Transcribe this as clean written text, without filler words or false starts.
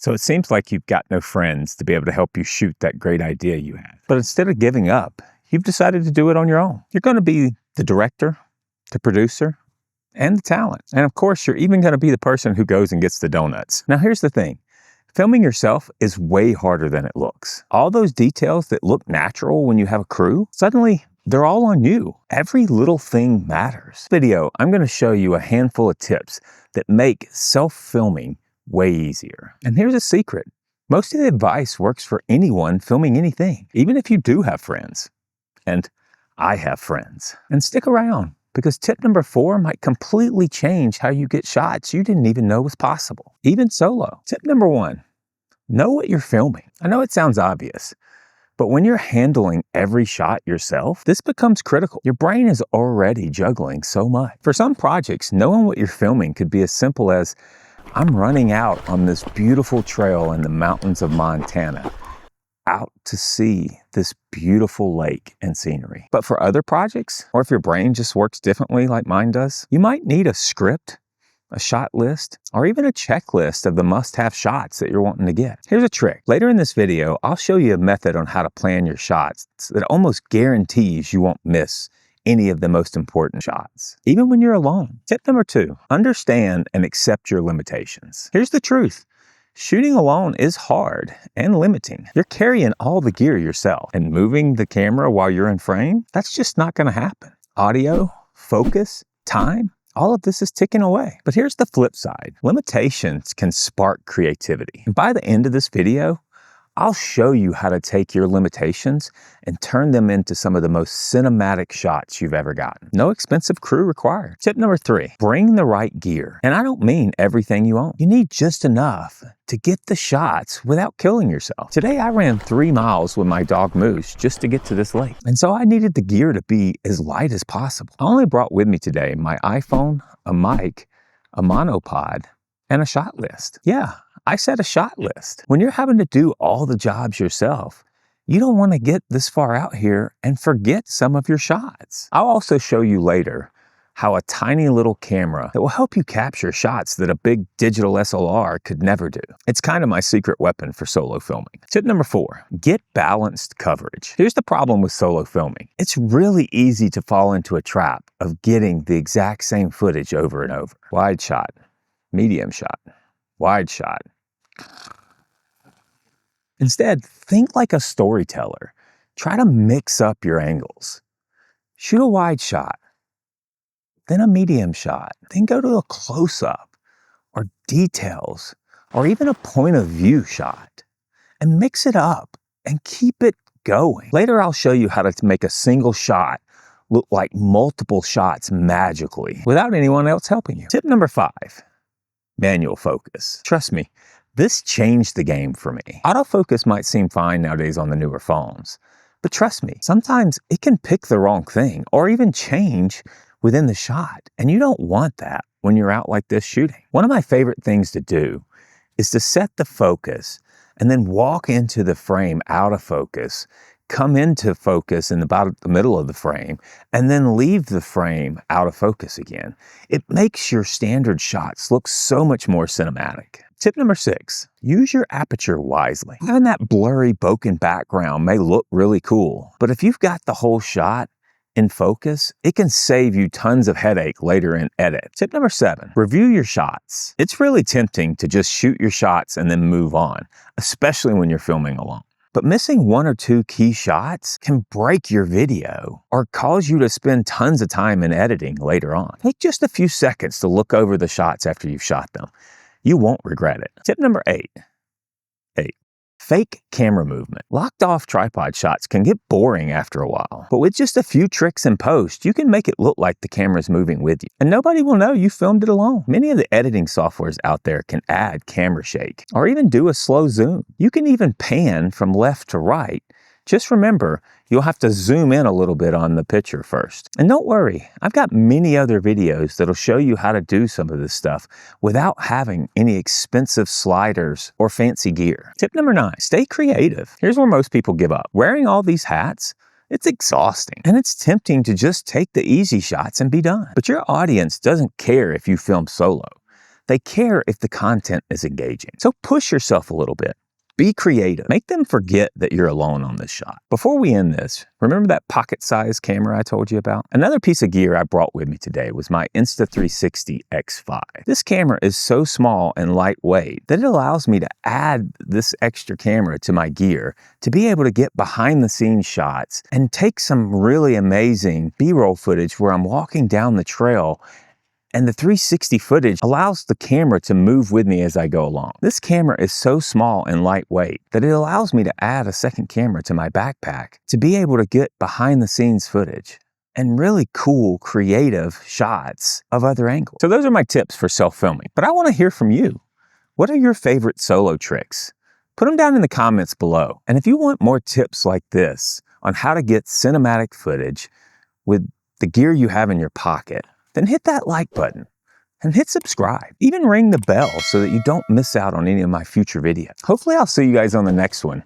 So it seems like you've got no friends to be able to help you shoot that great idea you had. But instead of giving up, you've decided to do it on your own. You're going to be the director, the producer, and the talent. And of course, you're even going to be the person who goes and gets the donuts. Now, here's the thing. Filming yourself is way harder than it looks. All those details that look natural when you have a crew, suddenly they're all on you. Every little thing matters. In this video, I'm going to show you a handful of tips that make self-filming way easier. And here's a secret. Most of the advice works for anyone filming anything, even if you do have friends. And I have friends. And stick around, because tip number 4 might completely change how you get shots you didn't even know was possible, even solo. Tip number 1, know what you're filming. I know it sounds obvious, but when you're handling every shot yourself, this becomes critical. Your brain is already juggling so much. For some projects, knowing what you're filming could be as simple as, I'm running out on this beautiful trail in the mountains of Montana, out to see this beautiful lake and scenery. But for other projects, or if your brain just works differently like mine does, you might need a script, a shot list, or even a checklist of the must-have shots that you're wanting to get. Here's a trick. Later in this video, I'll show you a method on how to plan your shots that almost guarantees you won't miss any of the most important shots, even when you're alone. Tip number 2, understand and accept your limitations. Here's the truth. Shooting alone is hard and limiting. You're carrying all the gear yourself, and moving the camera while you're in frame, that's just not going to happen. Audio, focus, time, all of this is ticking away. But here's the flip side. Limitations can spark creativity. And by the end of this video, I'll show you how to take your limitations and turn them into some of the most cinematic shots you've ever gotten. No expensive crew required. Tip number 3, bring the right gear. And I don't mean everything you own. You need just enough to get the shots without killing yourself. Today, I ran 3 miles with my dog Moose just to get to this lake. And so I needed the gear to be as light as possible. I only brought with me today my iPhone, a mic, a monopod, and a shot list. Yeah, I said a shot list. When you're having to do all the jobs yourself, you don't want to get this far out here and forget some of your shots. I'll also show you later how a tiny little camera that will help you capture shots that a big digital SLR could never do. It's kind of my secret weapon for solo filming. Tip number 4, get balanced coverage. Here's the problem with solo filming. It's really easy to fall into a trap of getting the exact same footage over and over. Wide shot, medium shot, wide shot. Instead, think like a storyteller. Try to mix up your angles. Shoot a wide shot, then a medium shot, then go to a close-up, or details, or even a point of view shot, and mix it up and keep it going. Later, I'll show you how to make a single shot look like multiple shots magically without anyone else helping you. Tip number 5, manual focus. Trust me, this changed the game for me. Autofocus might seem fine nowadays on the newer phones, but trust me, sometimes it can pick the wrong thing or even change within the shot, and you don't want that when you're out like this shooting. One of my favorite things to do is to set the focus and then walk into the frame out of focus, come into focus in about the middle of the frame, and then leave the frame out of focus again. It makes your standard shots look so much more cinematic. Tip number 6, use your aperture wisely. Having that blurry bokeh background may look really cool, but if you've got the whole shot in focus, it can save you tons of headache later in edit. Tip number 7, review your shots. It's really tempting to just shoot your shots and then move on, especially when you're filming alone. But missing 1 or 2 key shots can break your video or cause you to spend tons of time in editing later on. Take just a few seconds to look over the shots after you've shot them. You won't regret it. Tip number 8, fake camera movement. Locked off tripod shots can get boring after a while, but with just a few tricks in post, you can make it look like the camera's moving with you, and nobody will know you filmed it alone. Many of the editing softwares out there can add camera shake or even do a slow zoom. You can even pan from left to right. Just remember, you'll have to zoom in a little bit on the picture first. And don't worry, I've got many other videos that'll show you how to do some of this stuff without having any expensive sliders or fancy gear. Tip number 9, stay creative. Here's where most people give up. Wearing all these hats, it's exhausting, and it's tempting to just take the easy shots and be done. But your audience doesn't care if you film solo. They care if the content is engaging. So push yourself a little bit. Be creative. Make them forget that you're alone on this shot. Before we end this, remember that pocket-sized camera I told you about? Another piece of gear I brought with me today was my Insta360 X5. This camera is so small and lightweight that it allows me to add this extra camera to my gear to be able to get behind-the-scenes shots and take some really amazing B-roll footage where I'm walking down the trail, and the 360 footage allows the camera to move with me as I go along. This camera is so small and lightweight that it allows me to add a second camera to my backpack to be able to get behind the scenes footage and really cool, creative shots of other angles. So those are my tips for self-filming, but I want to hear from you. What are your favorite solo tricks? Put them down in the comments below. And if you want more tips like this on how to get cinematic footage with the gear you have in your pocket, then hit that like button and hit subscribe. Even ring the bell so that you don't miss out on any of my future videos. Hopefully I'll see you guys on the next one.